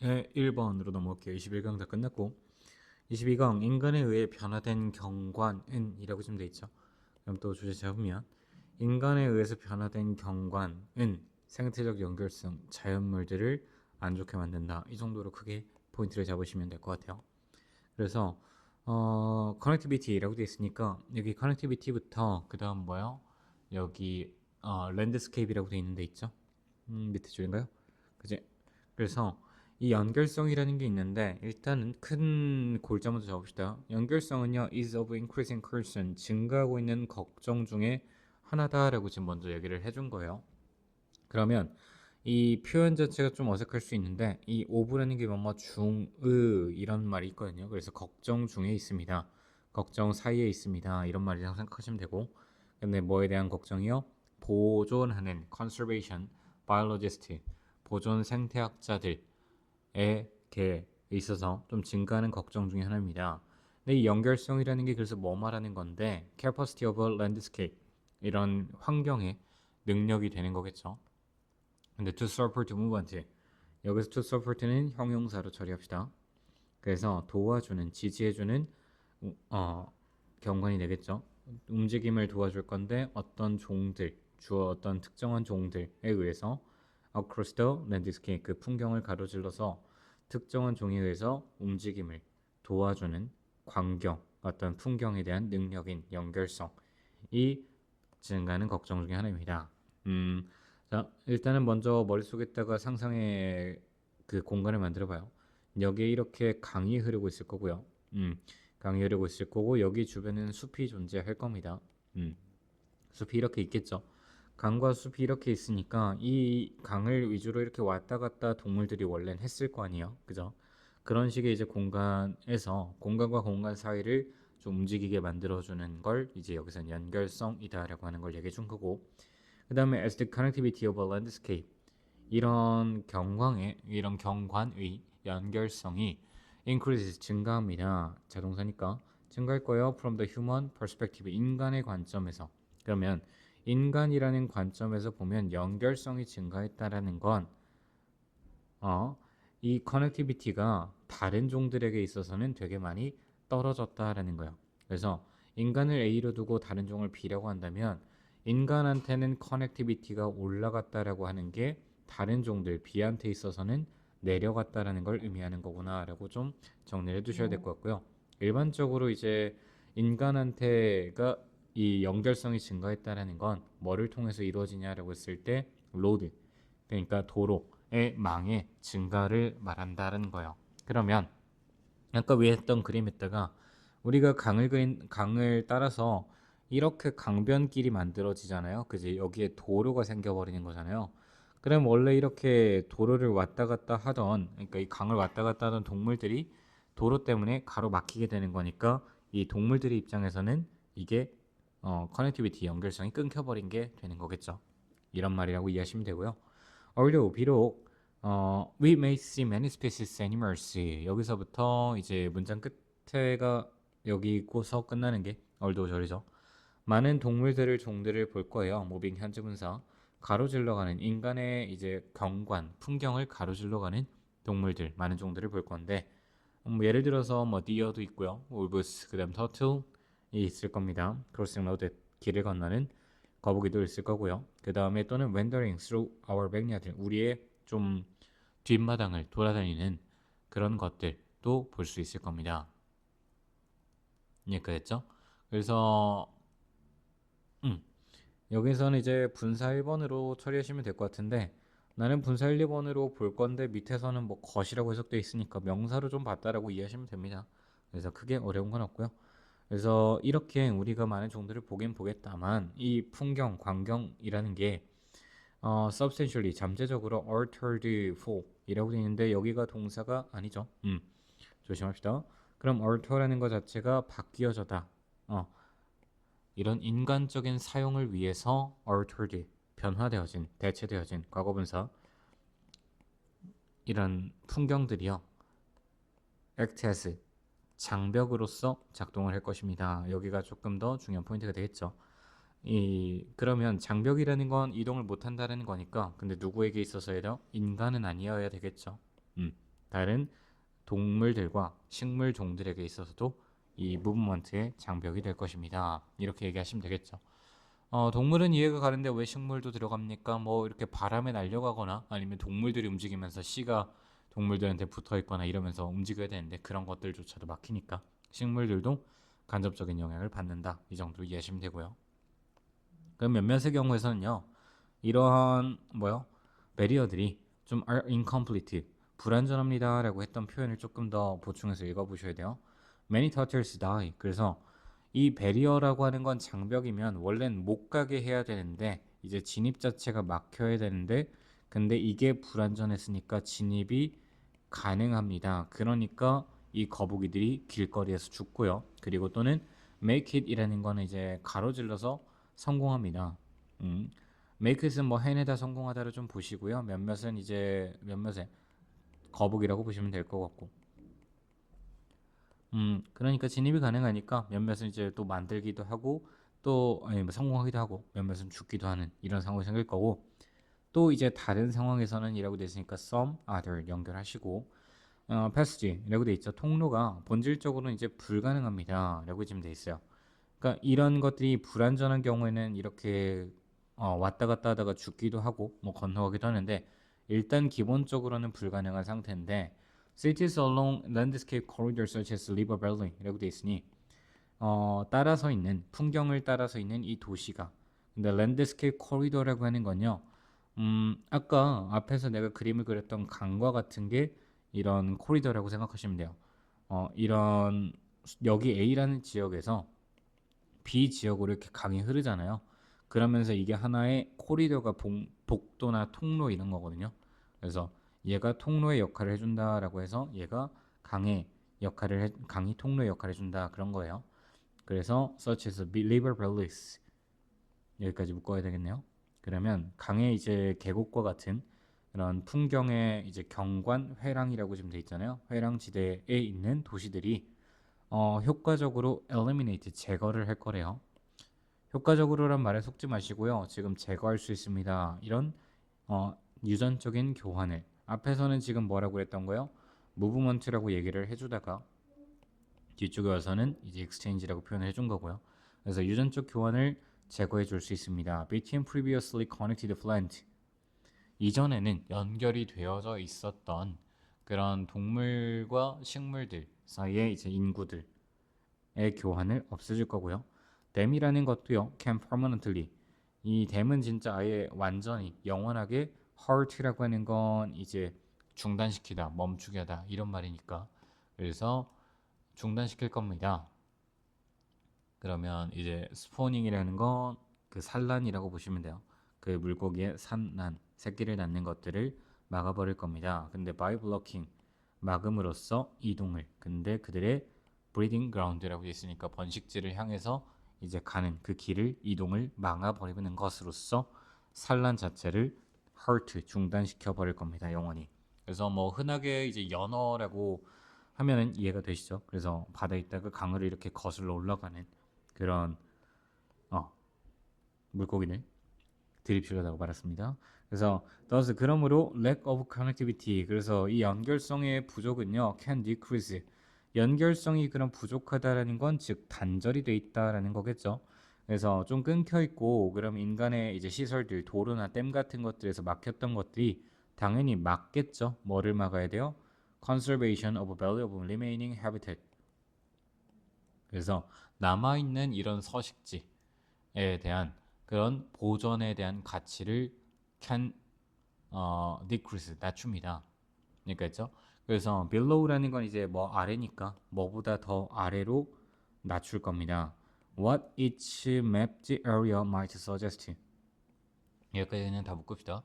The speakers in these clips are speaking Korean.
1번으로 넘어갈게요. 21강 다 끝났고 22강 인간에 의해 변화된 경관은 이라고 좀 돼 있죠. 그럼 또 주제 잡으면 인간에 의해서 변화된 경관은 생태적 연결성, 자연물들을 안 좋게 만든다. 이 정도로 크게 포인트를 잡으시면 될 것 같아요. 그래서 커넥티비티라고 되어 있으니까 여기 커넥티비티부터 그 다음 뭐요? 여기 랜드스케이프라고 되어 있는 데 있죠. 밑에 줄인가요? 그지? 그래서 이 연결성이라는 게 있는데 일단은 큰 골자부터 잡읍시다. 연결성은요 is of increasing concern, 증가하고 있는 걱정 중에 하나다라고 지금 먼저 얘기를 해준 거예요. 그러면 이 표현 자체가 좀 어색할 수 있는데 이 of라는 게 뭐뭐 중의 이런 말이 있거든요. 그래서 걱정 중에 있습니다. 걱정 사이에 있습니다. 이런 말이라고 생각하시면 되고, 근데 뭐에 대한 걱정이요? 보존하는 conservation biologist, 보존 생태학자들에게 있어서 좀 증가하는 걱정 중에 하나입니다. 근데 이 연결성이라는 게 그래서 뭐 말하는 건데 capacity of a landscape, 이런 환경의 능력이 되는 거겠죠. 근데 to support movement, 여기서 to support는 형용사로 처리합시다. 그래서 도와주는, 지지해주는 경관이 되겠죠. 움직임을 도와줄 건데 어떤 종들, 주어 어떤 특정한 종들에 의해서 across the landscape, 그 풍경을 가로질러서 특정한 종에 의해서 움직임을 도와주는 광경, 어떤 풍경에 대한 능력인 연결성이 증가하는 걱정 중에 하나입니다. 자, 일단은 먼저 머릿속에다가 상상의 그 공간을 만들어봐요. 여기에 이렇게 강이 흐르고 있을 거고요. 강이 흐르고 있을 거고 여기 주변에는 숲이 존재할 겁니다. 숲이 이렇게 있겠죠. 강과 숲이 이렇게 있으니까 이 강을 위주로 이렇게 왔다 갔다 동물들이 원래는 했을 거 아니에요. 그죠? 그런 식의 이제 공간에서 공간과 공간 사이를 좀 움직이게 만들어주는 걸 이제 여기서는 연결성이다라고 하는 걸 얘기해 준 거고, 그 다음에 as the connectivity of a landscape, 이런 경관의 연결성이 increases, 증가합니다. 자동사니까 증가할 거예요. from the human perspective, 인간의 관점에서. 그러면 인간이라는 관점에서 보면 연결성이 증가했다라는 건 이 커넥티비티가 다른 종들에게 있어서는 되게 많이 떨어졌다라는 거예요. 그래서 인간을 A로 두고 다른 종을 B라고 한다면 인간한테는 커넥티비티가 올라갔다라고 하는 게 다른 종들 B한테 있어서는 내려갔다라는 걸 의미하는 거구나라고 좀 정리를 해두셔야 될 것 같고요. 일반적으로 이제 인간한테가 이 연결성이 증가했다라는 건 뭐를 통해서 이루어지냐라고 했을 때 로드, 그러니까 도로의 망의 증가를 말한다는 거예요. 그러면 아까 위에 했던 그림에다가 우리가 강을 따라서 이렇게 강변길이 만들어지잖아요. 그지? 여기에 도로가 생겨버리는 거잖아요. 그럼 원래 이렇게 도로를 왔다 갔다 하던, 그러니까 이 강을 왔다 갔다 하던 동물들이 도로 때문에 가로막히게 되는 거니까 이 동물들의 입장에서는 이게 커넥티비티, 연결성이 끊겨버린 게 되는 거겠죠. 이런 말이라고 이해하시면 되고요. 비록 we may see many species animals, 여기서부터 이제 문장 끝에가 여기고서 끝나는 게 얼도 저리죠. 많은 동물들을 종들을 볼 거예요. 모빙 현재 분사, 가로질러 가는 인간의 이제 경관 풍경을 가로질러 가는 동물들, 많은 종들을 볼 건데 예를 들어서 뭐 디어도 있고요, 울브스, 그다음 터틀이 있을 겁니다. 크로싱 로드, 길을 건너는 거북이도 있을 거고요. 그 다음에 또는 wandering through our backyard, 우리의 좀 뒷마당을 돌아다니는 그런 것들도 볼 수 있을 겁니다. 이해가됐죠? 그래서 여기서는 이제 분사 1번으로 처리하시면 될 것 같은데, 나는 분사 1, 2번으로 볼 건데 밑에서는 뭐 것이라고 해석되어 있으니까 명사로 좀 봤다라고 이해하시면 됩니다. 그래서 크게 어려운 건 없고요. 그래서 이렇게 우리가 많은 종들을 보긴 보겠다만 이 풍경, 광경이라는 게 substantially, 잠재적으로 altered for 이라고 되어 있는데 여기가 동사가 아니죠. 조심합시다. 그럼 alter라는 것 자체가 바뀌어져다, 이런 인간적인 사용을 위해서 altered, 변화되어진, 대체되어진 과거분사, 이런 풍경들이요 act as, 장벽으로서 작동을 할 것입니다. 여기가 조금 더 중요한 포인트가 되겠죠. 그러면 장벽이라는 건 이동을 못 한다는 거니까, 근데 누구에게 있어서요? 인간은 아니어야 되겠죠. 다른 동물들과 식물 종들에게 있어서도 이 무브먼트의 장벽이 될 것입니다. 이렇게 얘기하시면 되겠죠. 동물은 이해가 가는데 왜 식물도 들어갑니까? 뭐 이렇게 바람에 날려가거나 아니면 동물들이 움직이면서 씨가 동물들한테 붙어 있거나 이러면서 움직여야 되는데 그런 것들조차도 막히니까 식물들도 간접적인 영향을 받는다. 이 정도로 이해하시면 되고요. 그럼 몇몇의 경우에서는요. 이러한 베리어들이 좀 are incomplete, 불완전합니다라고 했던 표현을 조금 더 보충해서 읽어보셔야 돼요. Many turtles die. 그래서 이 베리어라고 하는 건 장벽이면 원래는 못 가게 해야 되는데 이제 진입 자체가 막혀야 되는데 근데 이게 불완전했으니까 진입이 가능합니다. 그러니까 이 거북이들이 길거리에서 죽고요. 그리고 또는 make it이라는 거는 이제 가로질러서 성공합니다. make it은 뭐 해내다 성공하다를 좀 보시고요. 몇몇은 이제 몇몇의 거북이라고 보시면 될 것 같고. 그러니까 진입이 가능하니까 몇몇은 이제 또 만들기도 하고 또 아니 뭐 성공하기도 하고 몇몇은 죽기도 하는 이런 상황이 생길 거고 또 이제 다른 상황에서는 이라고 돼 있으니까 some other 연결하시고 passage라고 돼 있죠. 통로가 본질적으로는 이제 불가능합니다라고 지금 돼 있어요. 그러니까 이런 것들이 불완전한 경우에는 이렇게 왔다 갔다 하다가 죽기도 하고 뭐 건너가기도 하는데 일단 기본적으로는 불가능한 상태인데 cities along landscape corridors such as river valley라고 돼 있으니 따라서 있는 풍경을 따라서 있는 이 도시가 근데 랜드스케이프 코리도라고 하는 건요. 아까 앞에서 내가 그림을 그렸던 강과 같은 게 이런 코리도라고 생각하시면 돼요. 이런 여기 A라는 지역에서 B 지역으로 이렇게 강이 흐르잖아요. 그러면서 이게 하나의 코리도가 복도나 통로 이런 거거든요. 그래서 얘가 통로의 역할을 해준다라고 해서 얘가 강이 통로의 역할을 해준다 그런 거예요. 그래서 such as river valleys 여기까지 묶어야 되겠네요. 그러면 강의 이제 계곡과 같은 그런 풍경의 이제 경관 회랑이라고 지금 돼 있잖아요. 회랑 지대에 있는 도시들이 효과적으로 eliminate 제거를 할 거래요. 효과적으로란 말에 속지 마시고요. 지금 제거할 수 있습니다. 이런 유전적인 교환을 앞에서는 지금 뭐라고 했던 거예요? 무브먼트라고 얘기를 해주다가 뒤쪽에 와서는 이제 exchange라고 표현을 해준 거고요. 그래서 유전적 교환을 제거해 줄 수 있습니다. Between previously connected plant 이전에는 연결이 되어져 있었던 그런 동물과 식물들 사이의 이제 인구들의 교환을 없애줄 거고요. 댐이라는 것도요. can permanently 이 댐은 진짜 아예 완전히 영원하게 halt라고 하는 건 이제 중단시키다, 멈추게 하다 이런 말이니까 그래서 중단시킬 겁니다. 그러면 이제 스포닝이라는 건 그 산란이라고 보시면 돼요. 그 물고기의 산란, 새끼를 낳는 것들을 막아버릴 겁니다. 근데 by blocking 막음으로써 이동을 근데 그들의 breeding ground라고 있으니까 번식지를 향해서 이제 가는 그 길을 이동을 막아버리는 것으로써 산란 자체를 hurt 중단시켜 버릴 겁니다. 영원히. 그래서 뭐 흔하게 이제 연어라고 하면은 이해가 되시죠? 그래서 바다에 있다가 강을 이렇게 거슬러 올라가는 그런 물고기를 드립치려다가 말았습니다. 그래서 thus 그러므로 lack of connectivity 그래서 이 연결성의 부족은요 can decrease 연결성이 그런 부족하다라는 건 즉 단절이 돼 있다라는 거겠죠. 그래서 좀 끊겨 있고 그럼 인간의 이제 시설들 도로나 댐 같은 것들에서 막혔던 것들이 당연히 막겠죠. 뭐를 막아야 돼요? Conservation of valuable remaining habitat 그래서 남아있는 이런 서식지에 대한 그런 보존에 대한 가치를 can decrease 낮춥니다. 그러니까 있죠. 그래서 below라는 건 이제 뭐 아래니까 뭐보다 더 아래로 낮출 겁니다. What each mapped area might suggest. 여기까지는 다 묶읍시다.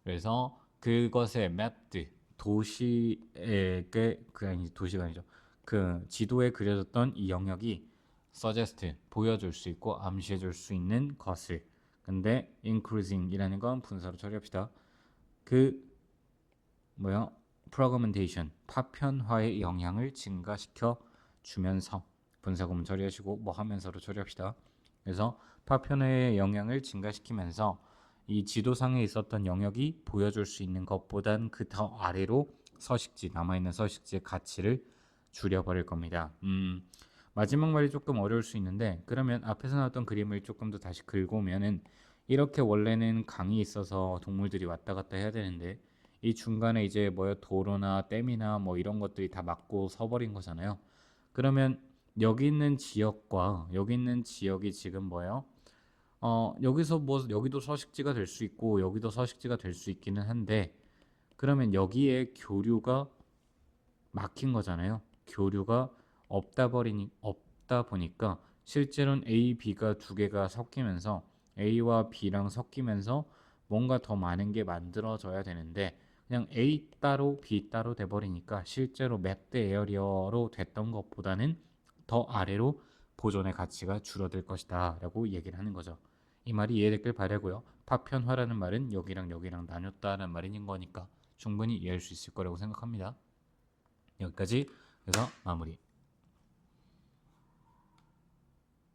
그래서 그것의 mapped 도시에게 그 아니 도시가 아니죠. 그 지도에 그려졌던 이 영역이 suggest 보여줄 수 있고 암시해줄 수 있는 것을 근데 increasing이라는 건 분사로 처리합시다. 그 fragmentation 파편화의 영향을 증가시켜 주면서 분사구문 처리하시고 뭐 하면서로 처리합시다. 그래서 파편화의 영향을 증가시키면서 이 지도상에 있었던 영역이 보여줄 수 있는 것보단 그 더 아래로 서식지, 남아있는 서식지의 가치를 줄여버릴 겁니다. 마지막 말이 조금 어려울 수 있는데, 그러면 앞에서 나왔던 그림을 조금 더 다시 긁어오면은 이렇게 원래는 강이 있어서 동물들이 왔다 갔다 해야 되는데 이 중간에 이제 뭐야 도로나 댐이나 뭐 이런 것들이 다 막고 서버린 거잖아요. 그러면 여기 있는 지역과 여기 있는 지역이 지금 뭐예요? 여기서 뭐 여기도 서식지가 될 수 있고 여기도 서식지가 될 수 있기는 한데, 그러면 여기에 교류가 막힌 거잖아요. 교류가 없다 보니까 실제로는 A, B가 두 개가 섞이면서 A와 B랑 섞이면서 뭔가 더 많은 게 만들어져야 되는데 그냥 A 따로 B 따로 돼버리니까 실제로 맵드 에어리어로 됐던 것보다는 더 아래로 보존의 가치가 줄어들 것이다 라고 얘기를 하는 거죠. 이 말이 이해됐길 바라고요. 파편화라는 말은 여기랑 여기랑 나눴다는 말인 거니까 충분히 이해할 수 있을 거라고 생각합니다. 여기까지 해서 마무리.